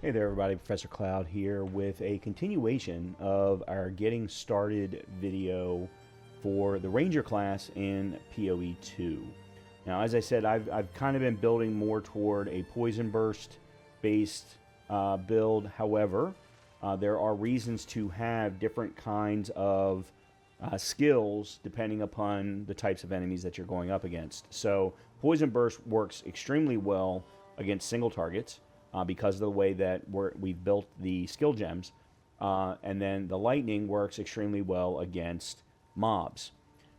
Hey there everybody, Professor Cloud here with a continuation of our getting started video for the Ranger class in PoE 2. Now as I said, I've kind of been building more toward a Poison Burst based build. However, there are reasons to have different kinds of skills depending upon the types of enemies that you're going up against. So Poison Burst works extremely well against single targets. Because of the way that we've built the skill gems. And then the lightning works extremely well against mobs.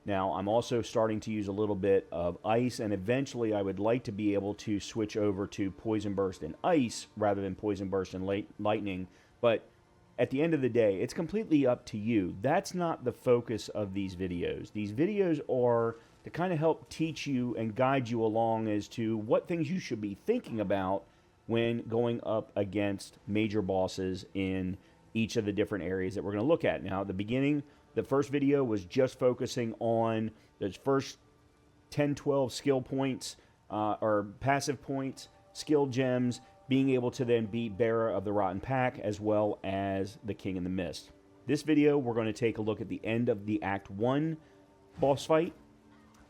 Now, I'm also starting to use a little bit of ice, and eventually I would like to be able to switch over to Poison Burst and Ice rather than Poison Burst and Lightning. But at the end of the day, it's completely up to you. That's not the focus of these videos. These videos are to kind of help teach you and guide you along as to what things you should be thinking about when going up against major bosses in each of the different areas that we're going to look at. Now, at the beginning, the first video was just focusing on those first 10, 12 skill points, or passive points, skill gems, being able to then beat Bearer of the Rotten Pack, as well as the King in the Mist. This video, we're going to take a look at the end of the Act 1 boss fight,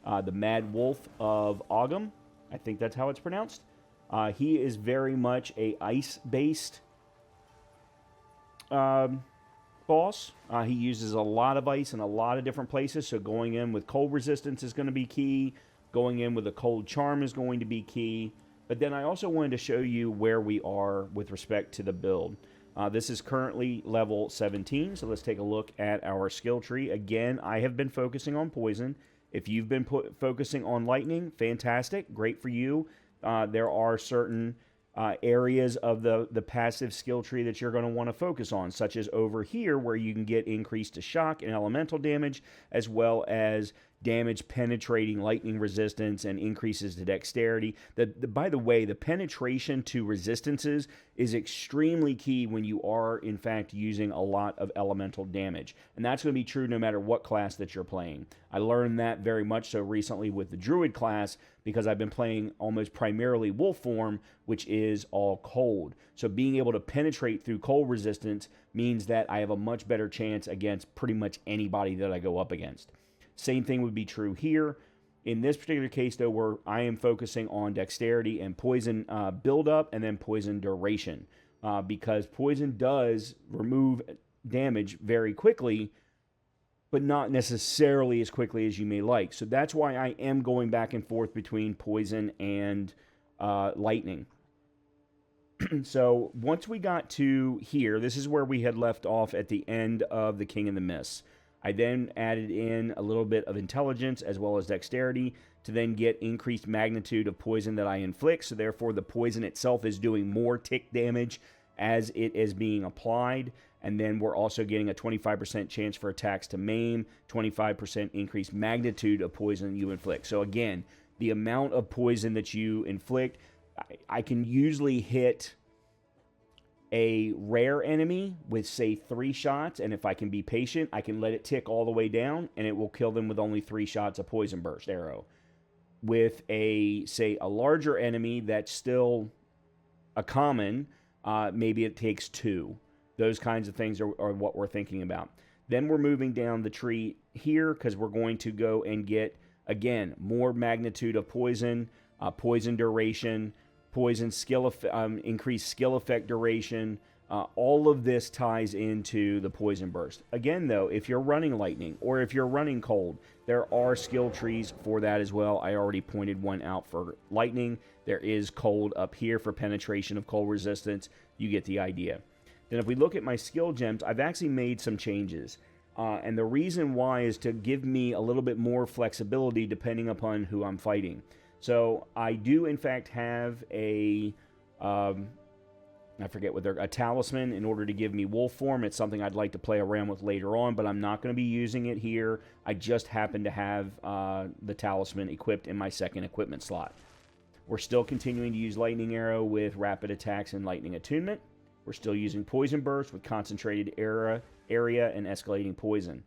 the Mad Wolf of Ogham. I think that's how it's pronounced. He is very much a ice-based boss. He uses a lot of ice in a lot of different places, so going in with cold resistance is going to be key. Going in with a cold charm is going to be key. But then I also wanted to show you where we are with respect to the build. This is currently level 17, so let's take a look at our skill tree. Again, I have been focusing on poison. If you've been focusing on lightning, fantastic, great for you. There are certain areas of the passive skill tree that you're going to want to focus on, such as over here where you can get increased to shock and elemental damage, as well as damage penetrating lightning resistance and increases to dexterity. By the way, the penetration to resistances is extremely key when you are, in fact, using a lot of elemental damage. And that's going to be true no matter what class that you're playing. I learned that very much so recently with the Druid class because I've been playing almost primarily Wolf form, which is all cold. So being able to penetrate through cold resistance means that I have a much better chance against pretty much anybody that I go up against. Same thing would be true here. In this particular case, though, where I am focusing on dexterity and poison buildup and then poison duration, because poison does remove damage very quickly, but not necessarily as quickly as you may like. So that's why I am going back and forth between poison and lightning. So once we got to here, this is where we had left off at the end of the King in the Mist. I then added in a little bit of intelligence as well as dexterity to then get increased magnitude of poison that I inflict. So therefore the poison itself is doing more tick damage as it is being applied. And then we're also getting a 25% chance for attacks to maim, 25% increased magnitude of poison you inflict. So again, the amount of poison that you inflict, I can usually hit a rare enemy with, say, 3 shots, and if I can be patient, I can let it tick all the way down, and it will kill them with only 3 shots of Poison Burst arrow. With say, a larger enemy that's still a common, maybe it takes 2. Those kinds of things are what we're thinking about. Then we're moving down the tree here, because we're going to go and get, again, more magnitude of poison, poison duration, poison skill, increased skill effect duration. All of this ties into the Poison Burst. Again, though, if you're running lightning or if you're running cold, there are skill trees for that as well. I already pointed one out for lightning. There is cold up here for penetration of cold resistance. You get the idea. Then if we look at my skill gems, I've actually made some changes. And the reason why is to give me a little bit more flexibility depending upon who I'm fighting. So I do, in fact, have a, I forget what they're, a talisman in order to give me wolf form. It's something I'd like to play around with later on, but I'm not going to be using it here. I just happen to have the talisman equipped in my second equipment slot. We're still continuing to use Lightning Arrow with rapid attacks and lightning attunement. We're still using Poison Burst with concentrated area and escalating poison.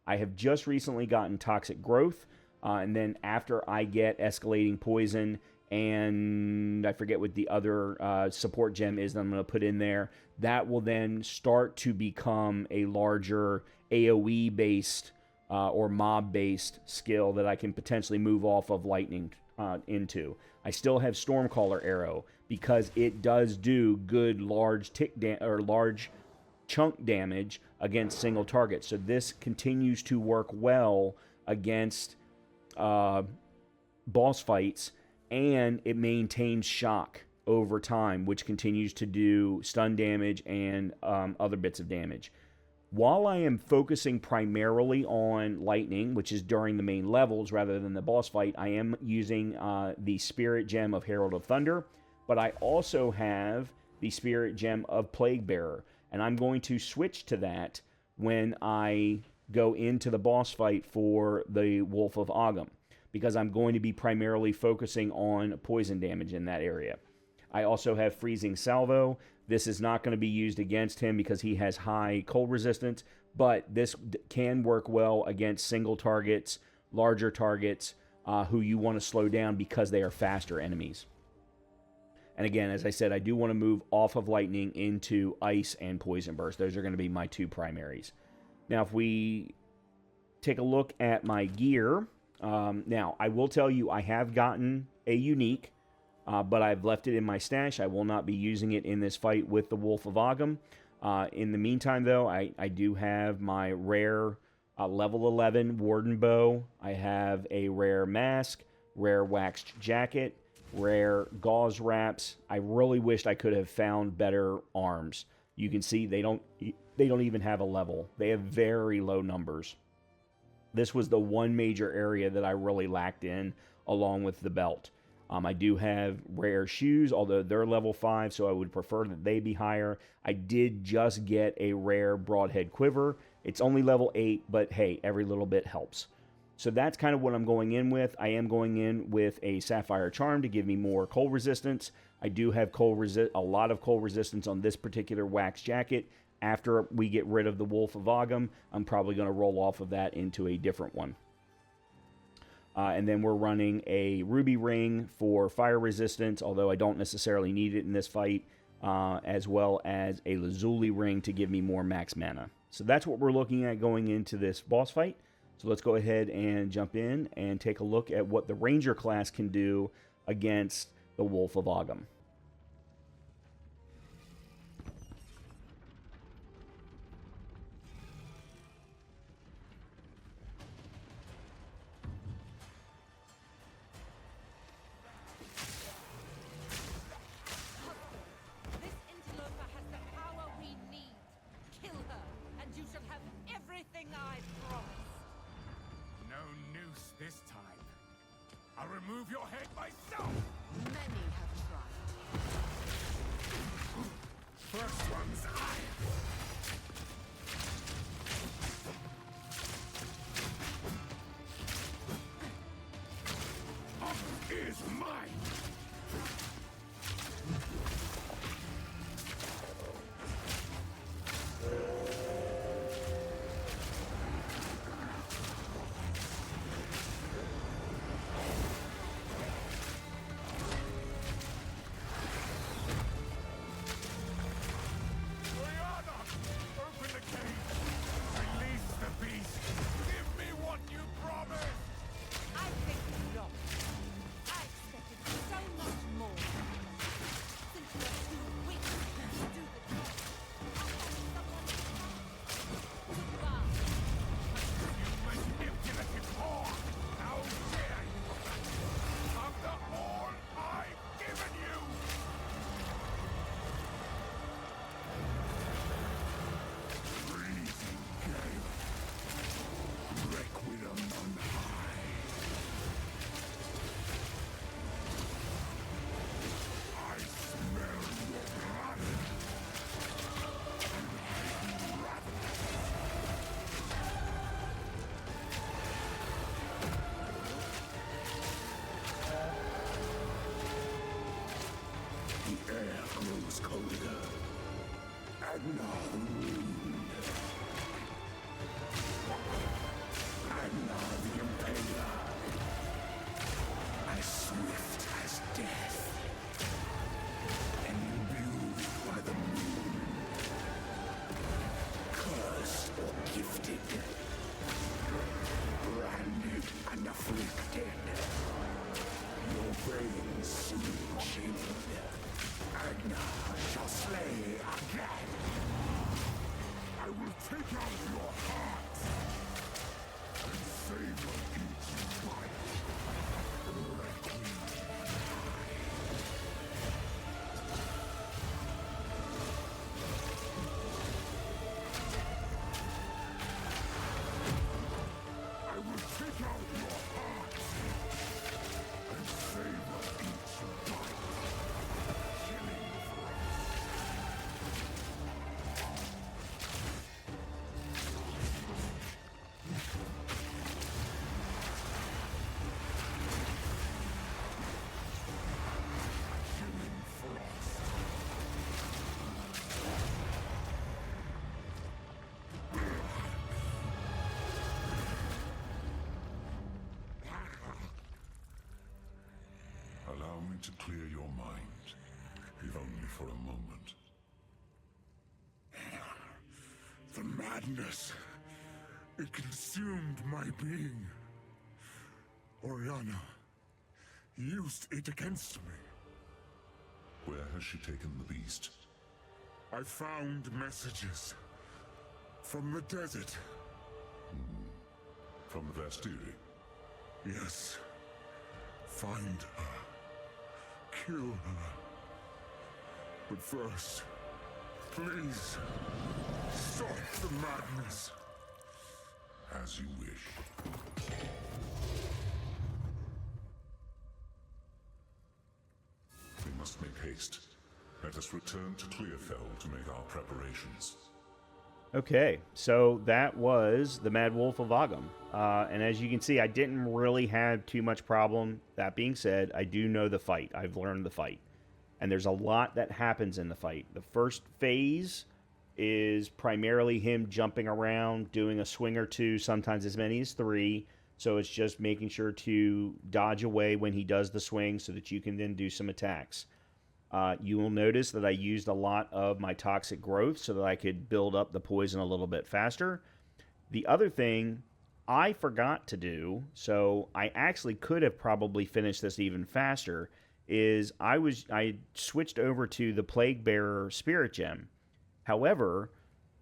I have just recently gotten Toxic Growth, and then after I get escalating poison and I forget what the other support gem is that I'm going to put in there. That will then start to become a larger AoE based or mob based skill that I can potentially move off of lightning into. I still have Stormcaller Arrow because it does do good large large chunk damage against single targets. So this continues to work well against boss fights, and it maintains shock over time, which continues to do stun damage and other bits of damage. While I am focusing primarily on lightning, which is during the main levels rather than the boss fight, I am using the Spirit Gem of Herald of Thunder, but I also have the Spirit Gem of Plague Bearer, and I'm going to switch to that when I go into the boss fight for the Wolf of Ogham, because I'm going to be primarily focusing on poison damage in that area. I also have Freezing Salvo. This is not going to be used against him because he has high cold resistance, but this can work well against single targets, larger targets, who you want to slow down because they are faster enemies. And again, as I said, I do want to move off of lightning into ice and poison burst. Those are going to be my two primaries. Now, if we take a look at my gear, now I will tell you I have gotten a unique, but I've left it in my stash. I will not be using it in this fight with the Wolf of Ogham. In the meantime, though, I do have my rare level 11 Warden Bow. I have a rare mask, rare waxed jacket, rare gauze wraps. I really wished I could have found better arms. You can see they don't even have a level. They have very low numbers. This was the one major area that I really lacked in, along with the belt. I do have rare shoes, although they're level 5, so I would prefer that they be higher. I did just get a rare broadhead quiver. It's only level 8, but hey, every little bit helps. So that's kind of what I'm going in with. I am going in with a Sapphire Charm to give me more cold resistance. I do have a lot of cold resistance on this particular wax jacket. After we get rid of the Wolf of Ogham, I'm probably going to roll off of that into a different one. And then we're running a Ruby Ring for fire resistance, although I don't necessarily need it in this fight, as well as a Lazuli Ring to give me more max mana. So that's what we're looking at going into this boss fight. So let's go ahead and jump in and take a look at what the Ranger class can do against the Wolf of Ogham. I'll remove your head myself! Many have tried. First one's is mine! As swift as death. for a moment. The madness. It consumed my being. Oriana used it against me. Where has she taken the beast? I found messages from the desert. From the Vastiri? Yes. Find her. Kill her. But first, please, stop the madness. As you wish. We must make haste. Let us return to Clearfell to make our preparations. Okay, so that was the Mad Wolf of Ogham. And as you can see, I didn't really have too much problem. That being said, I do know the fight. I've learned the fight. And there's a lot that happens in the fight. The first phase is primarily him jumping around, doing a swing or two, sometimes as many as 3. So it's just making sure to dodge away when he does the swing so that you can then do some attacks. You will notice that I used a lot of my toxic growth so that I could build up the poison a little bit faster. The other thing I forgot to do, so I actually could have probably finished this even faster, is I switched over to the Plague Bearer Spirit Gem. However,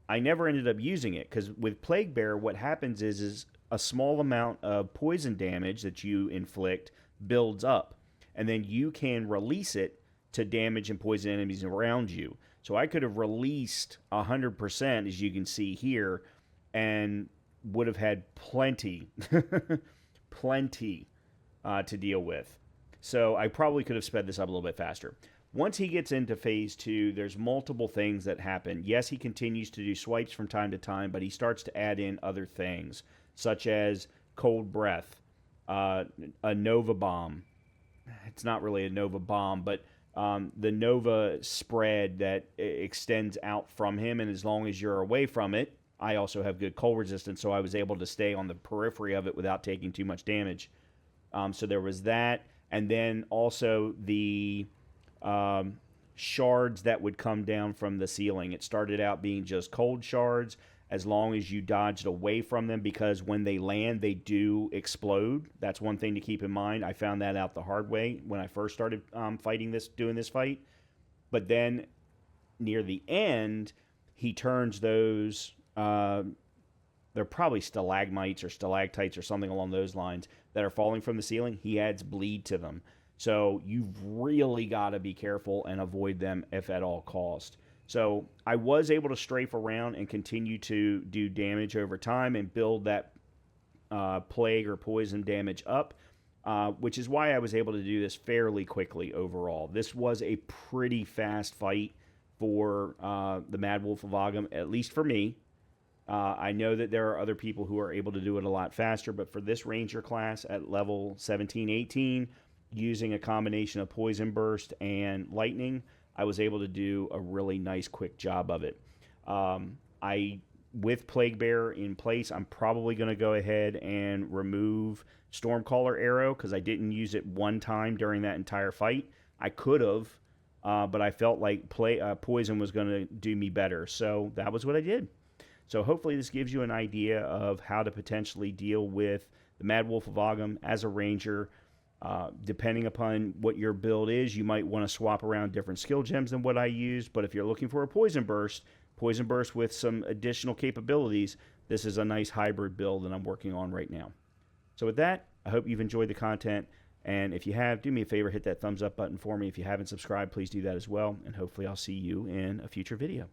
I never ended up using it because with Plague Bearer, what happens is a small amount of poison damage that you inflict builds up, and then you can release it to damage and poison enemies around you. So I could have released 100%, as you can see here, and would have had plenty, plenty to deal with. So I probably could have sped this up a little bit faster. Once he gets into phase 2, there's multiple things that happen. Yes, he continues to do swipes from time to time, but he starts to add in other things, such as cold breath, a Nova Bomb. It's not really a Nova Bomb, but the Nova spread that extends out from him, and as long as you're away from it, I also have good cold resistance, so I was able to stay on the periphery of it without taking too much damage. So there was that, and then also the shards that would come down from the ceiling. It started out being just cold shards, as long as you dodged away from them, because when they land, they do explode. That's one thing to keep in mind. I found that out the hard way when I first started doing this fight. But then near the end, he turns those, they're probably stalagmites or stalactites or something along those lines that are falling from the ceiling. He adds bleed to them. So you've really got to be careful and avoid them if at all cost. So I was able to strafe around and continue to do damage over time and build that plague or poison damage up, which is why I was able to do this fairly quickly overall. This was a pretty fast fight for the Mad Wolf of Ogham, at least for me. I know that there are other people who are able to do it a lot faster, but for this Ranger class at level 17, 18, using a combination of Poison Burst and Lightning, I was able to do a really nice, quick job of it. With Plague Bearer in place, I'm probably going to go ahead and remove Stormcaller Arrow because I didn't use it one time during that entire fight. I could have, but I felt like Poison was going to do me better, so that was what I did. So hopefully this gives you an idea of how to potentially deal with the Mad Wolf of Ogham as a Ranger. Depending upon what your build is, you might want to swap around different skill gems than what I used, but if you're looking for a Poison Burst with some additional capabilities, this is a nice hybrid build that I'm working on right now. So with that, I hope you've enjoyed the content, and if you have, do me a favor, hit that thumbs up button for me. If you haven't subscribed, please do that as well, and hopefully I'll see you in a future video.